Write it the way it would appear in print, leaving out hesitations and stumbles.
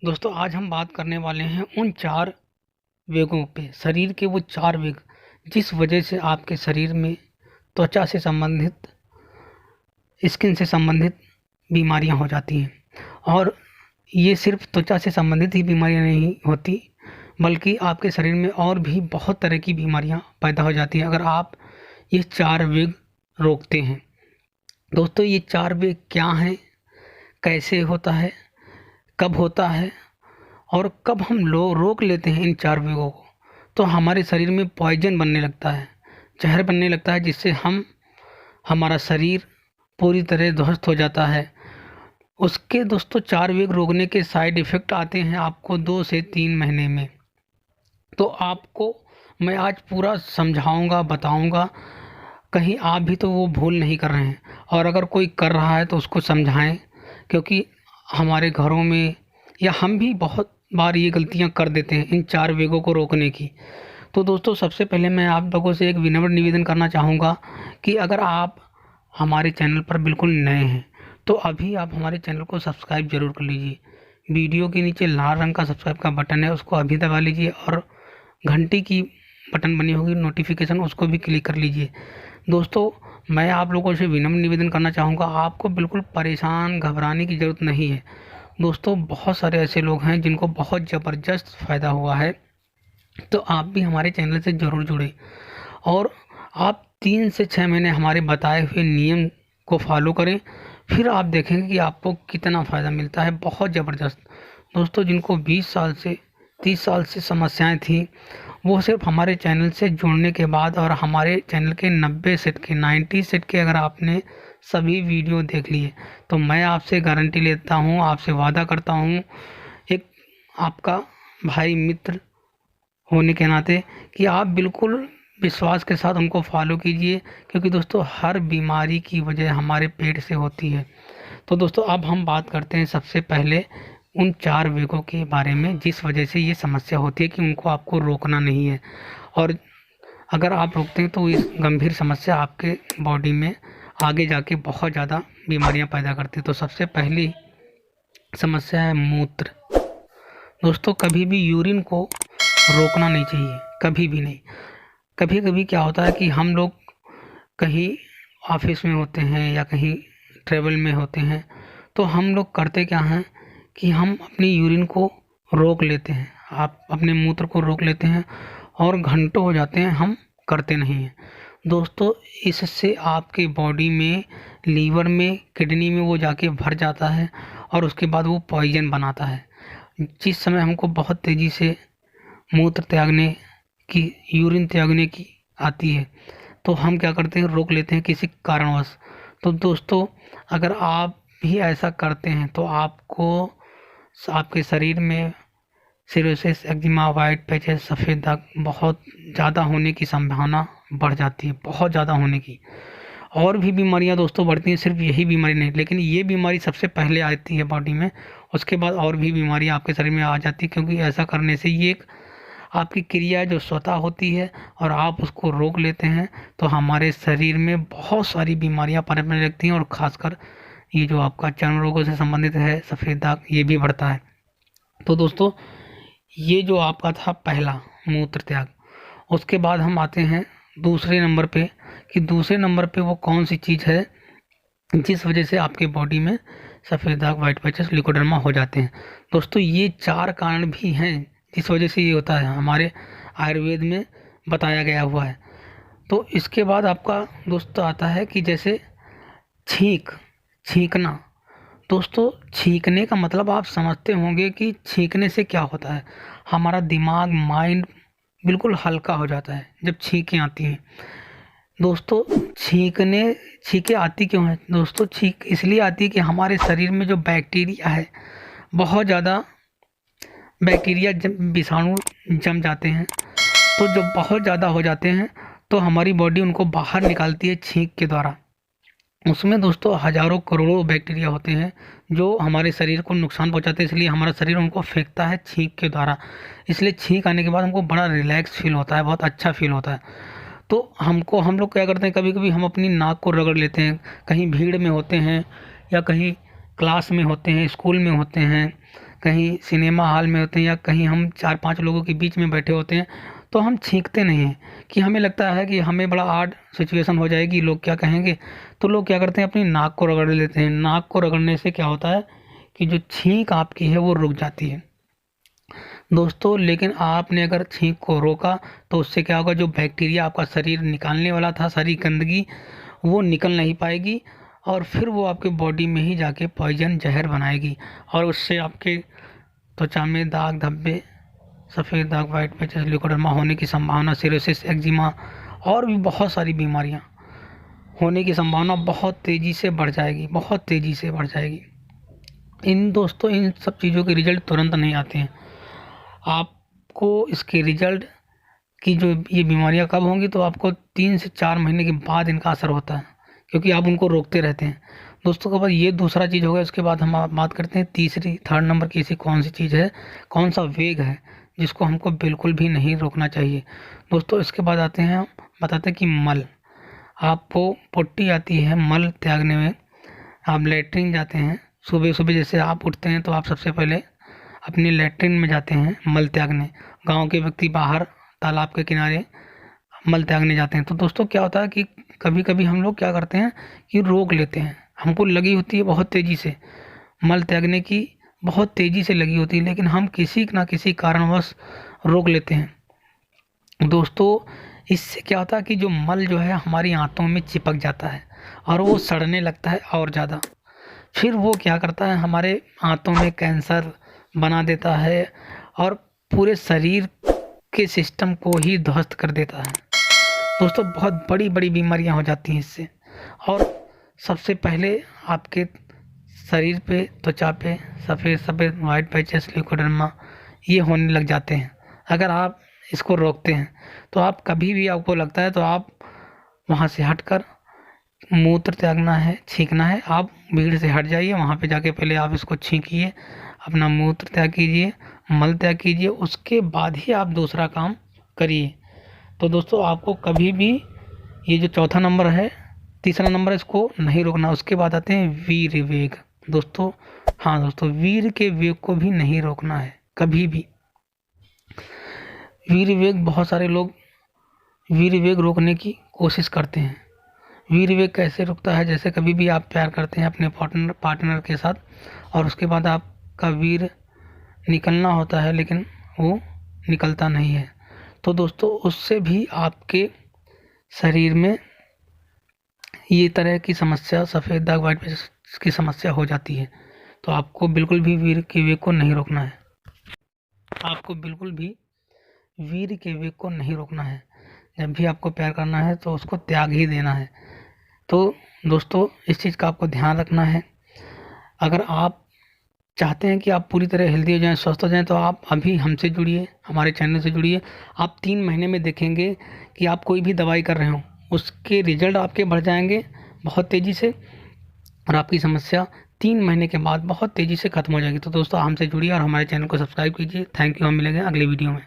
दोस्तों आज हम बात करने वाले हैं उन 4 वेगों पे, शरीर के वो 4 वेग जिस वजह से आपके शरीर में त्वचा से संबंधित, स्किन से संबंधित बीमारियां हो जाती हैं। और ये सिर्फ त्वचा से संबंधित ही बीमारियां नहीं होती, बल्कि आपके शरीर में और भी बहुत तरह की बीमारियां पैदा हो जाती हैं अगर आप ये 4 वेग रोकते हैं। दोस्तों ये 4 वेग क्या हैं, कैसे होता है, कब होता है और कब हम रोक लेते हैं इन 4 वेगों को, तो हमारे शरीर में पॉइजन बनने लगता है, जहर बनने लगता है, जिससे हमारा शरीर पूरी तरह ध्वस्त हो जाता है। उसके दोस्तों 4 वेग रोकने के साइड इफ़ेक्ट आते हैं आपको 2 से 3 महीने में। तो आपको मैं आज पूरा समझाऊंगा, बताऊंगा, कहीं आप भी तो वो भूल नहीं कर रहे हैं। और अगर कोई कर रहा है तो उसको समझाएं, क्योंकि हमारे घरों में या हम भी बहुत बार ये गलतियां कर देते हैं इन 4 वेगों को रोकने की। तो दोस्तों सबसे पहले मैं आप लोगों से एक विनम्र निवेदन करना चाहूँगा कि अगर आप हमारे चैनल पर बिल्कुल नए हैं तो अभी आप हमारे चैनल को सब्सक्राइब ज़रूर कर लीजिए। वीडियो के नीचे लाल रंग का सब्सक्राइब का बटन है, उसको अभी दबा लीजिए और घंटी की बटन बनी होगी नोटिफिकेशन, उसको भी क्लिक कर लीजिए। दोस्तों मैं आप लोगों से विनम्र निवेदन करना चाहूँगा, आपको बिल्कुल परेशान घबराने की ज़रूरत नहीं है। दोस्तों बहुत सारे ऐसे लोग हैं जिनको बहुत ज़बरदस्त फ़ायदा हुआ है, तो आप भी हमारे चैनल से ज़रूर जुड़ें और आप 3 से 6 महीने हमारे बताए हुए नियम को फॉलो करें, फिर आप देखेंगे कि आपको कितना फ़ायदा मिलता है, बहुत ज़बरदस्त। दोस्तों जिनको 20 साल से 30 साल से समस्याएं थी, वो सिर्फ हमारे चैनल से जुड़ने के बाद और हमारे चैनल के 90 सेट के अगर आपने सभी वीडियो देख लिए, तो मैं आपसे गारंटी लेता हूँ, आपसे वादा करता हूँ, एक आपका भाई मित्र होने के नाते, कि आप बिल्कुल विश्वास के साथ उनको फॉलो कीजिए, क्योंकि दोस्तों हर बीमारी की वजह हमारे पेट से होती है। तो दोस्तों अब हम बात करते हैं सबसे पहले उन 4 वेगों के बारे में जिस वजह से ये समस्या होती है कि उनको आपको रोकना नहीं है, और अगर आप रोकते हैं तो इस गंभीर समस्या आपके बॉडी में आगे जाके बहुत ज़्यादा बीमारियां पैदा करती है। तो सबसे पहली समस्या है मूत्र। दोस्तों कभी भी यूरिन को रोकना नहीं चाहिए, कभी भी नहीं। कभी कभी क्या होता है कि हम लोग कहीं ऑफिस में होते हैं या कहीं ट्रेवल में होते हैं, तो हम लोग करते क्या हैं कि हम अपनी यूरिन को रोक लेते हैं, आप अपने मूत्र को रोक लेते हैं और घंटों हो जाते हैं हम करते नहीं हैं। दोस्तों इससे आपके बॉडी में, लीवर में, किडनी में वो जाके भर जाता है और उसके बाद वो पॉइजन बनाता है। जिस समय हमको बहुत तेज़ी से मूत्र त्यागने की, यूरिन त्यागने की आती है, तो हम क्या करते हैं, रोक लेते हैं किसी कारणवश। तो दोस्तों अगर आप भी ऐसा करते हैं तो आपको आपके शरीर में सिरोसिस, एक्जिमा, वाइट पैचेस, सफ़ेद दाग बहुत ज़्यादा होने की संभावना बढ़ जाती है, बहुत ज़्यादा होने की। और भी बीमारियां दोस्तों बढ़ती हैं, सिर्फ यही बीमारी नहीं, लेकिन ये बीमारी सबसे पहले आती है बॉडी में, उसके बाद और भी बीमारियां आपके शरीर में आ जाती है, क्योंकि ऐसा करने से ये एक आपकी क्रिया जो स्वतः होती है और आप उसको रोक लेते हैं, तो हमारे शरीर में बहुत सारी बीमारियां पनपने लगती हैं और ख़ासकर ये जो आपका चर्म रोगों से संबंधित है, सफ़ेद दाग, ये भी बढ़ता है। तो दोस्तों ये जो आपका था पहला मूत्र त्याग। उसके बाद हम आते हैं दूसरे नंबर पे, कि दूसरे नंबर पे वो कौन सी चीज़ है जिस वजह से आपके बॉडी में सफ़ेद दाग, वाइट पैचेस, लिकोडर्मा हो जाते हैं। दोस्तों ये 4 कारण भी हैं जिस वजह से ये होता है, हमारे आयुर्वेद में बताया गया हुआ है। तो इसके बाद आपका दोस्तों आता है कि जैसे छींकना। दोस्तों छींकने का मतलब आप समझते होंगे कि छींकने से क्या होता है, हमारा दिमाग, माइंड बिल्कुल हल्का हो जाता है जब छींकें आती हैं। दोस्तों छींकें आती क्यों हैं? दोस्तों छींक इसलिए आती है कि हमारे शरीर में जो बैक्टीरिया है, बहुत ज़्यादा बैक्टीरिया विषाणु जम जाते हैं, तो जब बहुत ज़्यादा हो जाते हैं तो हमारी बॉडी उनको बाहर निकालती है छींक के द्वारा। उसमें दोस्तों हज़ारों करोड़ों बैक्टीरिया होते हैं जो हमारे शरीर को नुकसान पहुंचाते हैं, इसलिए हमारा शरीर उनको फेंकता है छींक के द्वारा। इसलिए छींक आने के बाद हमको बड़ा रिलैक्स फील होता है, बहुत अच्छा फील होता है। तो हम लोग क्या करते हैं, कभी कभी हम अपनी नाक को रगड़ लेते हैं, कहीं भीड़ में होते हैं या कहीं क्लास में होते हैं, स्कूल में होते हैं, कहीं सिनेमा हॉल में होते हैं या कहीं हम 4-5 लोगों के बीच में बैठे होते हैं, तो हम छींकते नहीं हैं कि हमें लगता है कि हमें बड़ा ऑड सिचुएशन हो जाएगी, लोग क्या कहेंगे। तो लोग क्या करते हैं, अपनी नाक को रगड़ लेते हैं। नाक को रगड़ने से क्या होता है कि जो छींक आपकी है वो रुक जाती है दोस्तों। लेकिन आपने अगर छींक को रोका तो उससे क्या होगा, जो बैक्टीरिया आपका शरीर निकालने वाला था, सारी गंदगी वो निकल नहीं पाएगी और फिर वो आपके बॉडी में ही जाके पॉइजन जहर बनाएगी और उससे आपके त्वचा में दाग धब्बे, सफ़ेद दाग, वाइट पैचेस, ल्यूकोडर्मा होने की संभावना, सिरोसिस, एक्जिमा और भी बहुत सारी बीमारियां होने की संभावना बहुत तेज़ी से बढ़ जाएगी, बहुत तेज़ी से बढ़ जाएगी। दोस्तों इन सब चीज़ों के रिजल्ट तुरंत नहीं आते हैं। आपको इसके रिजल्ट कि जो ये बीमारियां कब होंगी, तो आपको 3 से 4 महीने के बाद इनका असर होता है, क्योंकि आप उनको रोकते रहते हैं दोस्तों। के बाद ये दूसरा चीज़ होगा। इसके बाद हम बात करते हैं तीसरी, थर्ड नंबर की ऐसी कौन सी चीज़ है, कौन सा वेग है जिसको हमको बिल्कुल भी नहीं रोकना चाहिए दोस्तों। इसके बाद आते हैं, हम बताते हैं कि मल, आपको पुट्टी आती है मल त्यागने में। आप लेटरिन जाते हैं, सुबह सुबह जैसे आप उठते हैं तो आप सबसे पहले अपनी लेटरिन में जाते हैं मल त्यागने। गांव के व्यक्ति बाहर तालाब के किनारे मल त्यागने जाते हैं। तो दोस्तों क्या होता है कि कभी कभी हम लोग क्या करते हैं कि रोक लेते हैं, हमको लगी होती है बहुत तेज़ी से मल त्यागने की, बहुत तेज़ी से लगी होती है, लेकिन हम किसी ना किसी कारणवश रोक लेते हैं दोस्तों। इससे क्या होता है कि जो मल जो है हमारी आंतों में चिपक जाता है और वो सड़ने लगता है और ज़्यादा। फिर वो क्या करता है, हमारे आंतों में कैंसर बना देता है और पूरे शरीर के सिस्टम को ही ध्वस्त कर देता है दोस्तों। बहुत बड़ी बड़ी बीमारियां हो जाती हैं इससे। और सबसे पहले आपके शरीर पे, त्वचा पे सफ़ेद सफ़ेद वाइट पैचेस, ल्यूकोडर्मा ये होने लग जाते हैं। अगर आप इसको रोकते हैं तो आप कभी भी आपको लगता है तो आप वहाँ से हटकर मूत्र त्यागना है, छींकना है, आप भीड़ से हट जाइए, वहाँ पे जाके पहले आप इसको छींकिए, अपना मूत्र त्याग कीजिए, मल त्याग कीजिए, उसके बाद ही आप दूसरा काम करिए। तो दोस्तों आपको कभी भी ये जो चौथा नंबर है, तीसरा नंबर, इसको नहीं रोकना। उसके बाद आते हैं वीर वेग दोस्तों। हाँ दोस्तों, वीर के वेग को भी नहीं रोकना है कभी भी। वीर वेग, बहुत सारे लोग वीर वेग रोकने की कोशिश करते हैं। वीर वेग कैसे रुकता है, जैसे कभी भी आप प्यार करते हैं अपने पार्टनर के साथ और उसके बाद आपका वीर निकलना होता है लेकिन वो निकलता नहीं है, तो दोस्तों उससे भी आपके शरीर में ये तरह की समस्या, सफ़ेद दाग, वाइट पैचेस की समस्या हो जाती है। तो आपको बिल्कुल भी वीर के वेग को नहीं रोकना है, आपको बिल्कुल भी वीर के वेग को नहीं रोकना है। जब भी आपको प्यार करना है तो उसको त्याग ही देना है। तो दोस्तों इस चीज़ का आपको ध्यान रखना है। अगर आप चाहते हैं कि आप पूरी तरह हेल्दी हो जाएं, स्वस्थ हो जाएं, तो आप अभी हमसे जुड़िए, हमारे चैनल से जुड़िए। आप 3 महीने में देखेंगे कि आप कोई भी दवाई कर रहे हो उसके रिजल्ट आपके बढ़ जाएंगे बहुत तेज़ी से और आपकी समस्या 3 महीने के बाद बहुत तेज़ी से ख़त्म हो जाएगी। तो दोस्तों हमसे जुड़िए और हमारे चैनल को सब्सक्राइब कीजिए। थैंक यू, हम मिलेंगे अगले वीडियो में।